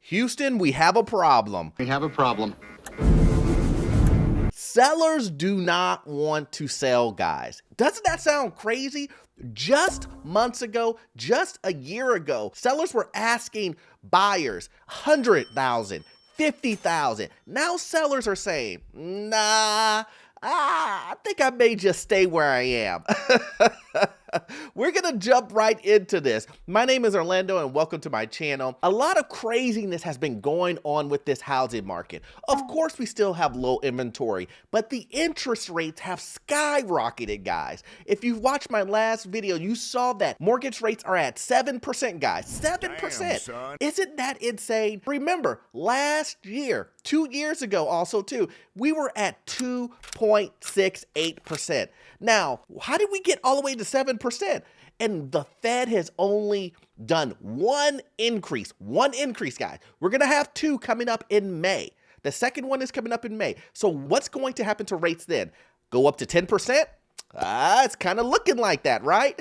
Houston, we have a problem. We have a problem. Sellers do not want to sell, guys. Doesn't that sound crazy? Just months ago, just a year ago, sellers were asking buyers 100,000, 50,000. Now sellers are saying, nah, I think I may just stay where I am. We're gonna jump right into this. My name is Orlando and welcome to my channel. A lot of craziness has been going on with this housing market. Of course, we still have low inventory, but the interest rates have skyrocketed, guys. If you've watched my last video, you saw that mortgage rates are at 7%, guys. 7%. Damn, son. Isn't that insane? Remember, last year, 2 years ago also too, we were at 2.68%. Now, how did we get all the way to 7%? And the Fed has only done one increase, guys. We're gonna have two coming up in May. The second one is coming up in May. So what's going to happen to rates then? Go up to 10%? It's kind of looking like that, right?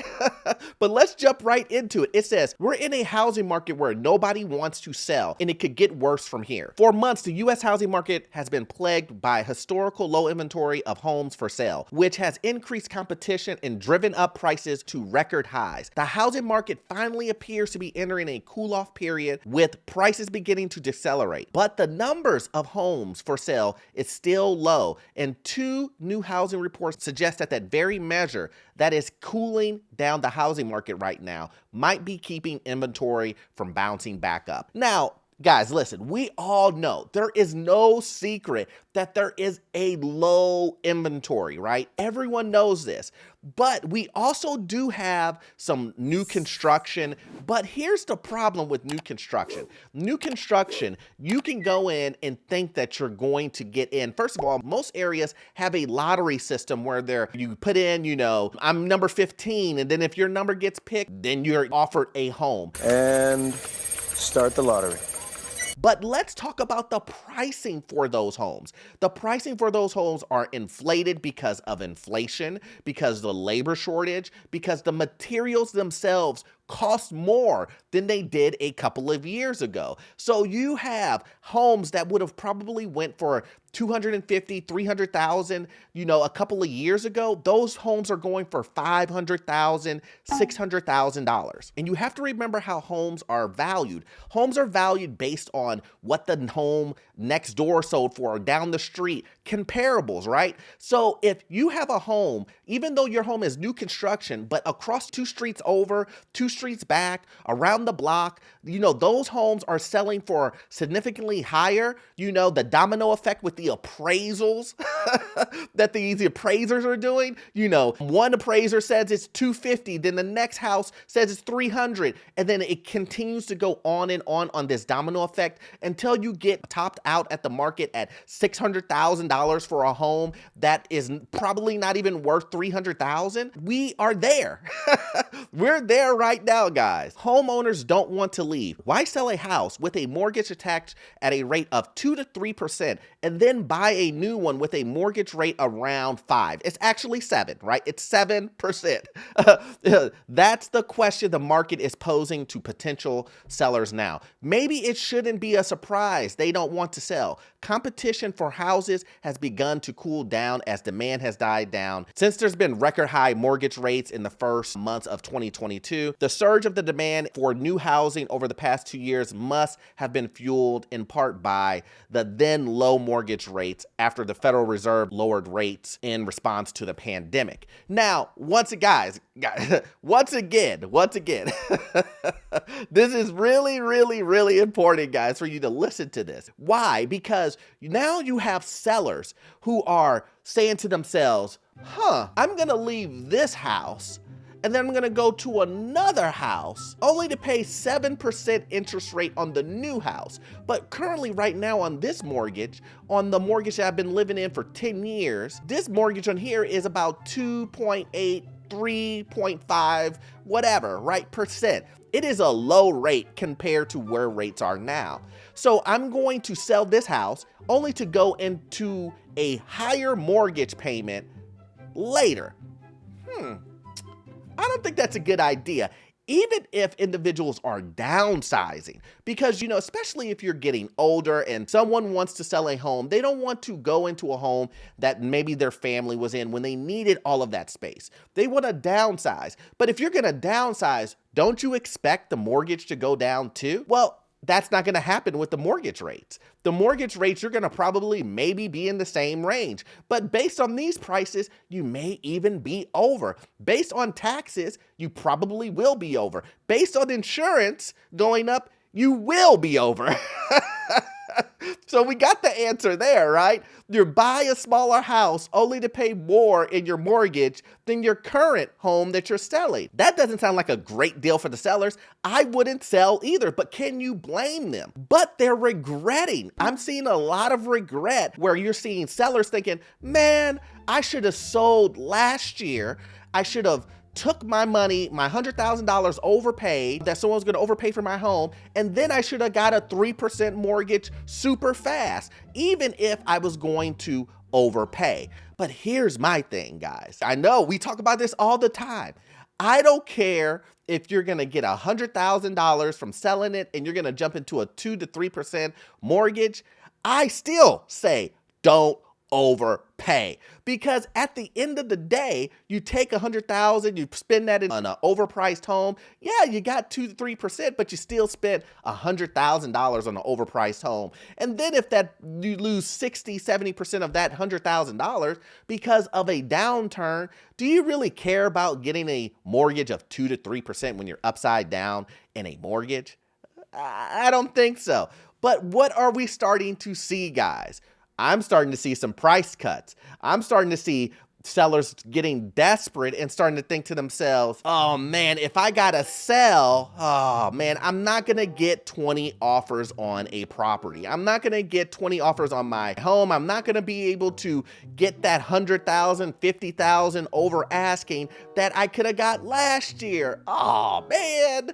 But let's jump right into it. It says, we're in a housing market where nobody wants to sell, and it could get worse from here. For months, the U.S. housing market has been plagued by historical low inventory of homes for sale, which has increased competition and driven up prices to record highs. The housing market finally appears to be entering a cool-off period with prices beginning to decelerate. But the numbers of homes for sale is still low, and two new housing reports suggest that very measure that is cooling down the housing market right now might be keeping inventory from bouncing back up. Now, guys, listen, we all know there is no secret that there is a low inventory, right? Everyone knows this. But we also do have some new construction. But here's the problem with new construction. New construction, you can go in and think that you're going to get in. First of all, most areas have a lottery system where you put in, I'm number 15, and then if your number gets picked, then you're offered a home. And start the lottery. But let's talk about the pricing for those homes. The pricing for those homes are inflated because of inflation, because of the labor shortage, because the materials themselves cost more than they did a couple of years ago. So you have homes that would have probably went for 250, 300,000, a couple of years ago. Those homes are going for $500,000, $600,000. And you have to remember how homes are valued. Homes are valued based on what the home next door sold for or down the street, comparables, right? So if you have a home, even though your home is new construction, but across 2 streets over, 2 streets back, around the block, those homes are selling for significantly higher. The domino effect with the appraisals that these appraisers are doing. One appraiser says it's 250, then the next house says it's 300, and then it continues to go on and on this domino effect until you get topped out at the market at $600,000 for a home that is probably not even worth $300,000. We are there. We're there right now, guys. Homeowners don't want to leave. Why sell a house with a mortgage attached at a rate of 2 to 3% and then buy a new one with a mortgage rate around 5? It's actually 7, right? It's 7%. That's the question the market is posing to potential sellers now. Maybe it shouldn't be a surprise they don't want to sell. Competition for houses has begun to cool down as demand has died down. Since there's been record high mortgage rates in the first months of 2022, the surge of the demand for new housing over the past 2 years must have been fueled in part by the then low mortgage rates after the Federal Reserve lowered rates in response to the pandemic. Now, once again, this is really important, guys, for you to listen to this. Why? Because now you have sellers who are saying to themselves, I'm gonna leave this house and then I'm gonna go to another house only to pay 7% interest rate on the new house. But currently right now on this mortgage, on the mortgage that I've been living in for 10 years, this mortgage on here is about 2.8, 3.5, whatever, right, percent. It is a low rate compared to where rates are now. So I'm going to sell this house only to go into a higher mortgage payment later. I don't think that's a good idea. even if individuals are downsizing, because, especially if you're getting older and someone wants to sell a home, they don't want to go into a home that maybe their family was in when they needed all of that space. They want to downsize. But if you're going to downsize, don't you expect the mortgage to go down too? Well, that's not going to happen with the mortgage rates. The mortgage rates, you're going to probably maybe be in the same range. But based on these prices, you may even be over. Based on taxes, you probably will be over. Based on insurance going up, you will be over. So we got the answer there, right? You buy a smaller house only to pay more in your mortgage than your current home that you're selling. That doesn't sound like a great deal for the sellers. I wouldn't sell either, but can you blame them? But they're regretting. I'm seeing a lot of regret where you're seeing sellers thinking, man, I should have sold last year. I should have took my money, my $100,000 overpaid, that someone was going to overpay for my home, and then I should have got a 3% mortgage super fast, even if I was going to overpay. But here's my thing, guys. I know we talk about this all the time. I don't care if you're going to get $100,000 from selling it and you're going to jump into a 2 to 3% mortgage. I still say don't overpay, because at the end of the day, you take $100,000, you spend that on an overpriced home. Yeah, you got 2 to 3%, but you still spent $100,000 on an overpriced home. And then if you lose 60, 70% of that $100,000 because of a downturn, do you really care about getting a mortgage of 2 to 3% when you're upside down in a mortgage? I don't think so. But what are we starting to see, guys? I'm starting to see some price cuts. I'm starting to see sellers getting desperate and starting to think to themselves, oh man, if I gotta sell, oh man, I'm not gonna get 20 offers on a property. I'm not gonna get 20 offers on my home. I'm not gonna be able to get that 100,000, 50,000 over asking that I could have got last year. Oh man.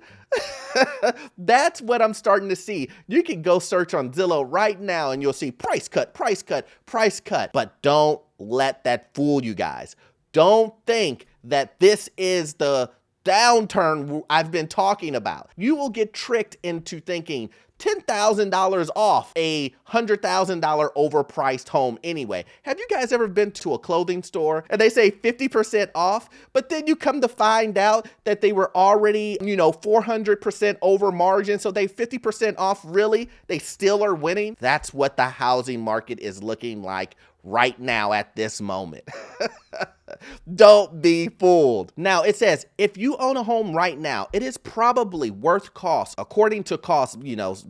That's what I'm starting to see. You can go search on Zillow right now and you'll see price cut, price cut, price cut. But don't let that fool you guys. Don't think that this is the downturn I've been talking about. You will get tricked into thinking $10,000 off a $100,000 overpriced home anyway. Have you guys ever been to a clothing store and they say 50% off, but then you come to find out that they were already, 400% over margin, so they 50% off, really? They still are winning? That's what the housing market is looking like right now at this moment. Don't be fooled. Now it says, if you own a home right now, it is probably worth cost, according to cost,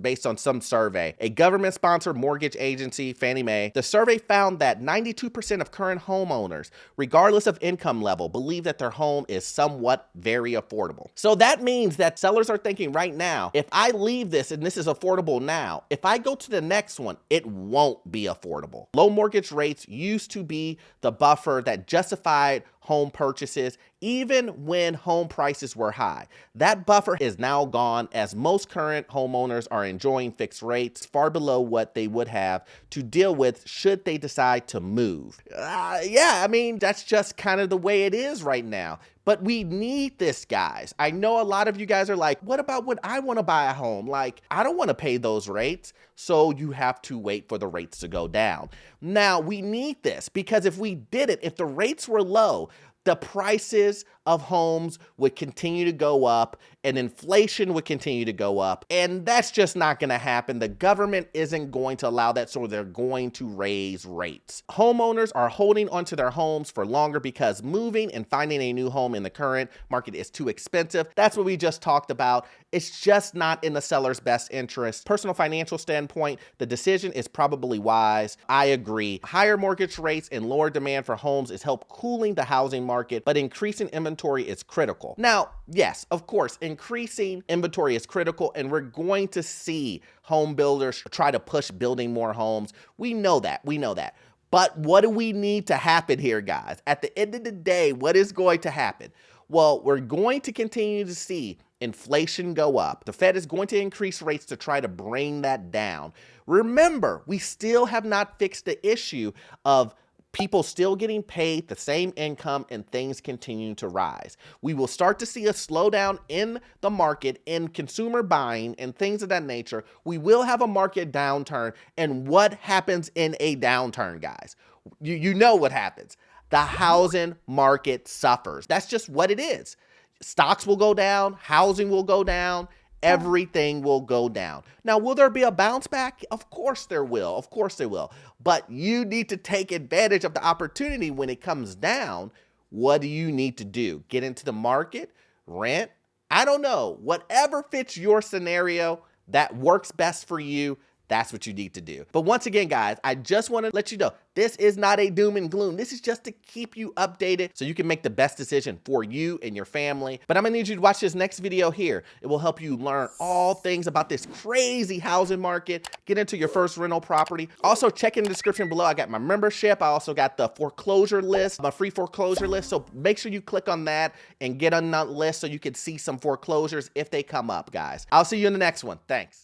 based on some survey, a government-sponsored mortgage agency, Fannie Mae. The survey found that 92% of current homeowners, regardless of income level, believe that their home is somewhat very affordable. So that means that sellers are thinking right now, if I leave this and this is affordable now, if I go to the next one, it won't be affordable. Low mortgage rates used to be the buffer that justified home purchases even when home prices were high. That buffer is now gone, as most current homeowners are enjoying fixed rates far below what they would have to deal with should they decide to move. That's just kind of the way it is right now. But we need this, guys. I know a lot of you guys are like, what about when I want to buy a home? Like, I don't want to pay those rates. So you have to wait for the rates to go down. Now, we need this because if we did it, if the rates were low, the prices of homes would continue to go up and inflation would continue to go up. And that's just not going to happen. The government isn't going to allow that, so they're going to raise rates. Homeowners are holding onto their homes for longer because moving and finding a new home in the current market is too expensive. That's what we just talked about. It's just not in the seller's best interest. Personal financial standpoint, the decision is probably wise. I agree. Higher mortgage rates and lower demand for homes is help cooling the housing market, but increasing inventory is critical. Now, yes, of course, increasing inventory is critical, and we're going to see home builders try to push building more homes. We know that. But what do we need to happen here, guys? At the end of the day, what is going to happen? Well, we're going to continue to see inflation go up. The Fed is going to increase rates to try to bring that down. Remember, we still have not fixed the issue of people still getting paid the same income and things continue to rise. We will start to see a slowdown in the market, in consumer buying and things of that nature. We will have a market downturn. And what happens in a downturn, guys? You know what happens. The housing market suffers. That's just what it is. Stocks will go down, housing will go down, everything will go down. Now, will there be a bounce back? Of course there will. Of course there will. But you need to take advantage of the opportunity when it comes down. What do you need to do? Get into the market, rent? I don't know. Whatever fits your scenario that works best for you, that's what you need to do. But once again, guys, I just want to let you know, this is not a doom and gloom. This is just to keep you updated so you can make the best decision for you and your family. But I'm gonna need you to watch this next video here. It will help you learn all things about this crazy housing market, get into your first rental property. Also, check in the description below. I got my membership. I also got the foreclosure list, my free foreclosure list. So make sure you click on that and get on that list so you can see some foreclosures if they come up, guys. I'll see you in the next one. Thanks.